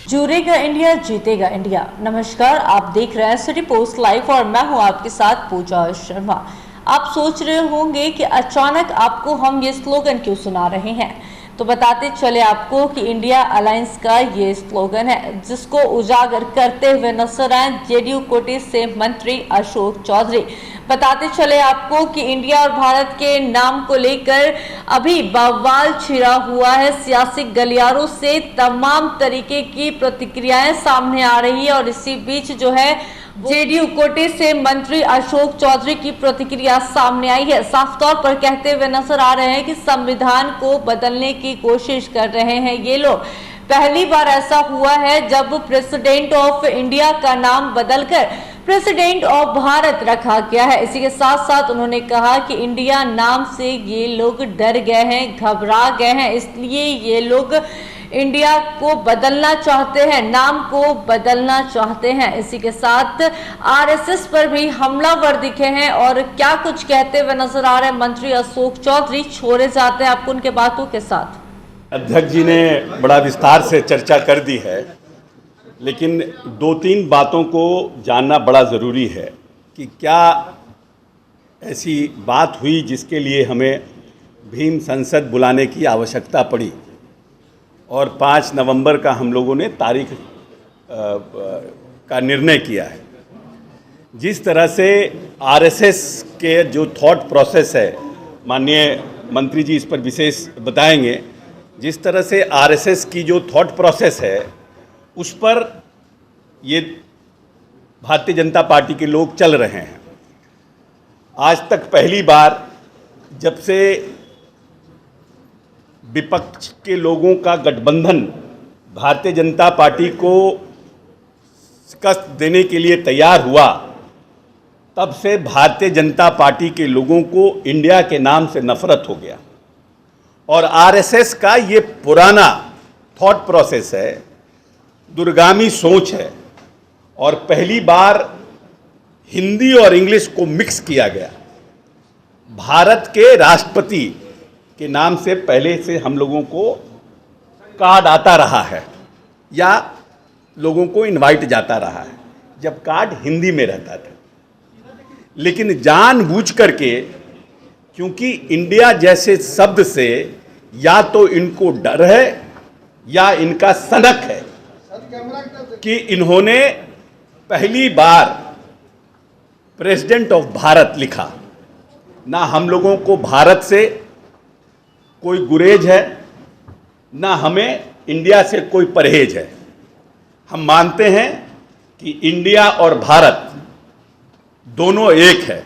जुड़ेगा इंडिया, जीतेगा इंडिया। नमस्कार, आप देख रहे हैं सिटी पोस्ट लाइव और मैं हूं आपके साथ पूजा शर्मा। आप सोच रहे होंगे कि अचानक आपको हम ये स्लोगन क्यों सुना रहे हैं, तो बताते चले आपको कि इंडिया अलायंस का ये स्लोगन है, जिसको उजागर करते हुए नजर आए जेडीयू कोटे से मंत्री अशोक चौधरी। बताते चले आपको कि इंडिया और भारत के नाम को लेकर अभी बवाल छिड़ा हुआ है। सियासी गलियारों से तमाम तरीके की प्रतिक्रियाएं सामने आ रही है और इसी बीच जो है जेडीयू कोटे से मंत्री अशोक चौधरी की प्रतिक्रिया सामने आई है। साफ तौर पर कहते हुए नजर आ रहे हैं कि संविधान को बदलने की कोशिश कर रहे हैं ये लोग। पहली बार ऐसा हुआ है जब प्रेसिडेंट ऑफ इंडिया का नाम बदलकर प्रेसिडेंट ऑफ भारत रखा गया है। इसी के साथ साथ उन्होंने कहा कि इंडिया नाम से ये लोग डर गए हैं, घबरा गए हैं, इसलिए ये लोग इंडिया को बदलना चाहते हैं, नाम को बदलना चाहते हैं। इसी के साथ आरएसएस पर भी हमलावर दिखे हैं और क्या कुछ कहते हुए नजर आ रहे हैं मंत्री अशोक चौधरी। छोड़े जाते हैं आपको उनके बातों के साथ। अध्यक्ष जी ने बड़ा विस्तार से चर्चा कर दी है, लेकिन दो तीन बातों को जानना बड़ा ज़रूरी है कि क्या ऐसी बात हुई जिसके लिए हमें भीम संसद बुलाने की आवश्यकता पड़ी और 5 नवंबर का हम लोगों ने तारीख का निर्णय किया है। जिस तरह से आरएसएस के जो थॉट प्रोसेस है, माननीय मंत्री जी इस पर विशेष बताएंगे, जिस तरह से आरएसएस की जो थॉट प्रोसेस है उस पर ये भारतीय जनता पार्टी के लोग चल रहे हैं। आज तक पहली बार जब से विपक्ष के लोगों का गठबंधन भारतीय जनता पार्टी को शिकस्त देने के लिए तैयार हुआ, तब से भारतीय जनता पार्टी के लोगों को इंडिया के नाम से नफरत हो गया। और आरएसएस का ये पुराना थॉट प्रोसेस है, दूरगामी सोच है, और पहली बार हिंदी और इंग्लिश को मिक्स किया गया। भारत के राष्ट्रपति के नाम से पहले से हम लोगों को कार्ड आता रहा है या लोगों को इनवाइट जाता रहा है, जब कार्ड हिंदी में रहता था। लेकिन जानबूझ करके, क्योंकि इंडिया जैसे शब्द से या तो इनको डर है या इनका सनक है कि इन्होंने पहली बार प्रेसिडेंट ऑफ भारत लिखा। ना हम लोगों को भारत से कोई गुरेज है, ना हमें इंडिया से कोई परहेज है। हम मानते हैं कि इंडिया और भारत दोनों एक है।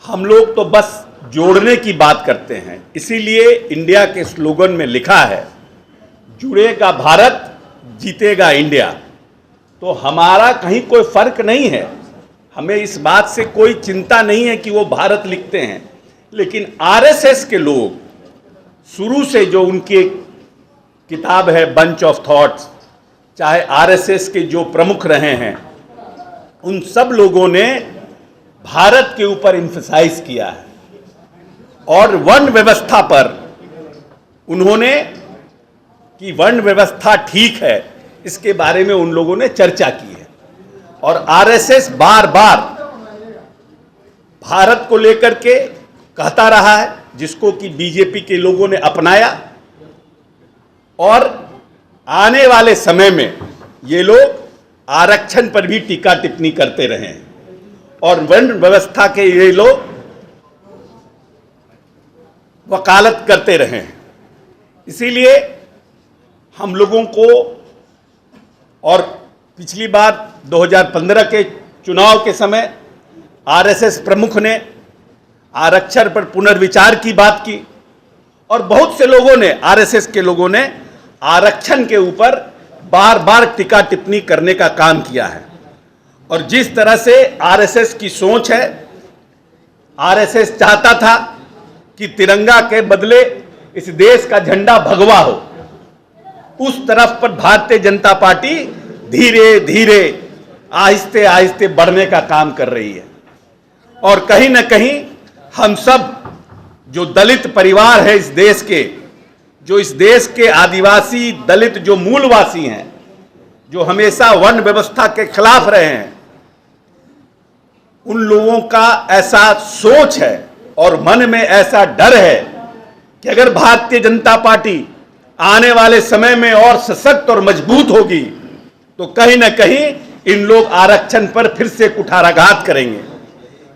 हम लोग तो बस जोड़ने की बात करते हैं। इसीलिए इंडिया के स्लोगन में लिखा है, जुड़ेगा भारत, जीतेगा इंडिया। तो हमारा कहीं कोई फर्क नहीं है, हमें इस बात से कोई चिंता नहीं है कि वो भारत लिखते हैं। लेकिन आरएसएस के लोग शुरू से, जो उनकी किताब है बंच ऑफ थॉट्स, चाहे आरएसएस के जो प्रमुख रहे हैं, उन सब लोगों ने भारत के ऊपर एम्फसाइज किया है और वर्ण व्यवस्था पर उन्होंने कि वर्ण व्यवस्था ठीक है, इसके बारे में उन लोगों ने चर्चा की है। और आरएसएस बार बार भारत को लेकर के कहता रहा है, जिसको कि बीजेपी के लोगों ने अपनाया, और आने वाले समय में ये लोग आरक्षण पर भी टीका टिप्पणी करते रहे हैं और वर्ण व्यवस्था के ये लोग वकालत करते रहे हैं। इसीलिए हम लोगों को, और पिछली बार 2015 के चुनाव के समय आरएसएस प्रमुख ने आरक्षण पर पुनर्विचार की बात की और बहुत से लोगों ने, आरएसएस के लोगों ने आरक्षण के ऊपर बार बार टीका टिप्पणी करने का काम किया है। और जिस तरह से आरएसएस की सोच है, आरएसएस चाहता था कि तिरंगा के बदले इस देश का झंडा भगवा हो, उस तरफ पर भारतीय जनता पार्टी धीरे धीरे, आहिस्ते आहिस्ते बढ़ने का काम कर रही है। और कहीं ना कहीं हम सब जो दलित परिवार है इस देश के, जो इस देश के आदिवासी दलित जो मूलवासी हैं, जो हमेशा वर्ण व्यवस्था के खिलाफ रहे हैं, उन लोगों का ऐसा सोच है और मन में ऐसा डर है कि अगर भारतीय जनता पार्टी आने वाले समय में और सशक्त और मजबूत होगी तो कहीं ना कहीं इन लोग आरक्षण पर फिर से कुठाराघात करेंगे।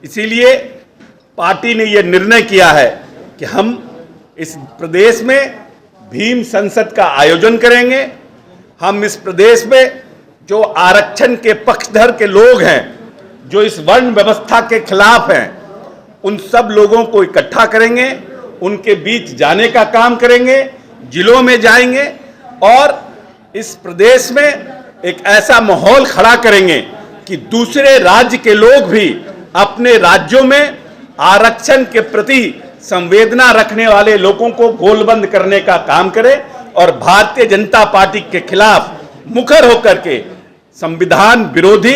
इसीलिए पार्टी ने यह निर्णय किया है कि हम इस प्रदेश में भीम संसद का आयोजन करेंगे। हम इस प्रदेश में जो आरक्षण के पक्षधर के लोग हैं, जो इस वर्ण व्यवस्था के खिलाफ हैं, उन सब लोगों को इकट्ठा करेंगे, उनके बीच जाने का काम करेंगे, जिलों में जाएंगे और इस प्रदेश में एक ऐसा माहौल खड़ा करेंगे कि दूसरे राज्य के लोग भी अपने राज्यों में आरक्षण के प्रति संवेदना रखने वाले लोगों को गोलबंद करने का काम करें और भारतीय जनता पार्टी के खिलाफ मुखर होकर के संविधान विरोधी,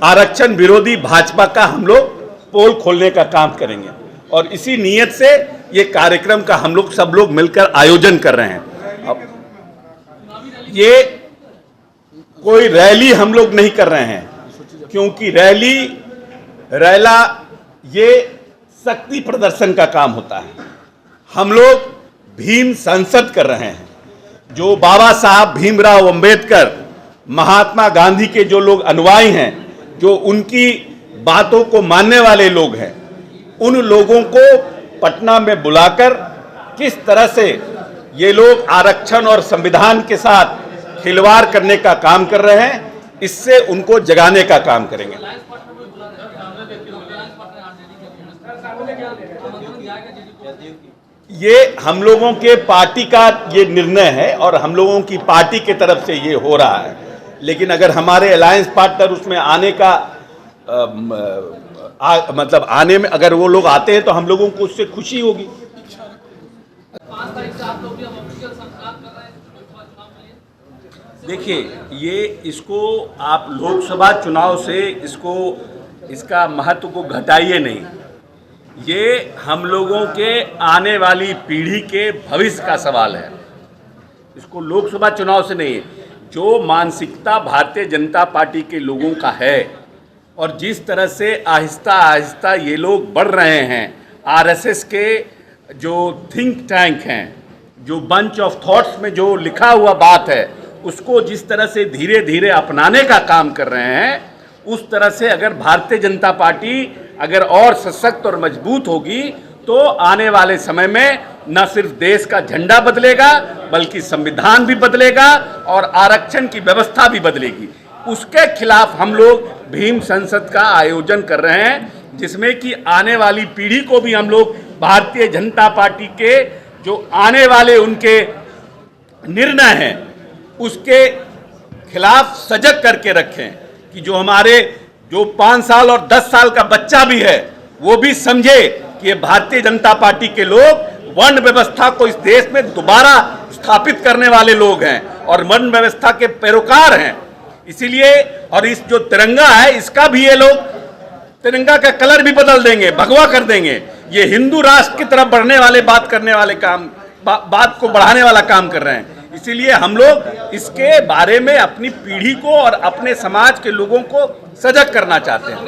आरक्षण विरोधी भाजपा का हम लोग पोल खोलने का काम करेंगे। और इसी नीयत से ये कार्यक्रम का हम लोग सब लोग मिलकर आयोजन कर रहे हैं। अब ये कोई रैली हम लोग नहीं कर रहे हैं, क्योंकि रैला ये शक्ति प्रदर्शन का काम होता है। हम लोग भीम संसद कर रहे हैं। जो बाबा साहब भीमराव अंबेडकर, महात्मा गांधी के जो लोग अनुयायी हैं, जो उनकी बातों को मानने वाले लोग हैं, उन लोगों को पटना में बुलाकर किस तरह से ये लोग आरक्षण और संविधान के साथ खिलवाड़ करने का काम कर रहे हैं, इससे उनको जगाने का काम करेंगे। ये हम लोगों के पार्टी का ये निर्णय है और हम लोगों की पार्टी के तरफ से ये हो रहा है। लेकिन अगर हमारे अलायंस पार्टनर उसमें आने का मतलब आने में अगर वो लोग आते हैं तो हम लोगों को उससे खुशी होगी। देखिए, ये इसको आप लोकसभा चुनाव से इसका महत्व को घटाइए नहीं। ये हम लोगों के आने वाली पीढ़ी के भविष्य का सवाल है। इसको लोकसभा चुनाव से नहीं, जो मानसिकता भारतीय जनता पार्टी के लोगों का है और जिस तरह से आहिस्ता आहिस्ता ये लोग बढ़ रहे हैं, आरएसएस के जो थिंक टैंक हैं, जो बंच ऑफ थॉट्स में जो लिखा हुआ बात है, उसको जिस तरह से धीरे धीरे अपनाने का काम कर रहे हैं, उस तरह से अगर भारतीय जनता पार्टी अगर और सशक्त और मजबूत होगी तो आने वाले समय में न सिर्फ देश का झंडा बदलेगा बल्कि संविधान भी बदलेगा और आरक्षण की व्यवस्था भी बदलेगी। उसके खिलाफ हम लोग भीम संसद का आयोजन कर रहे हैं, जिसमें कि आने वाली पीढ़ी को भी हम लोग भारतीय जनता पार्टी के जो आने वाले उनके निर्णय हैं उसके खिलाफ सजग करके रखें कि जो हमारे जो 5 साल और 10 साल का बच्चा भी है वो भी समझे कि ये भारतीय जनता पार्टी के लोग वर्ण व्यवस्था को इस देश में दोबारा स्थापित करने वाले लोग हैं और वर्ण व्यवस्था के पैरोकार हैं। इसीलिए और इस जो तिरंगा है इसका भी ये लोग तिरंगा का कलर भी बदल देंगे, भगवा कर देंगे। ये हिंदू राष्ट्र की तरफ बढ़ने वाले बात को बढ़ाने वाला काम कर रहे हैं। इसीलिए हम लोग इसके बारे में अपनी पीढ़ी को और अपने समाज के लोगों को सजग करना चाहते हैं।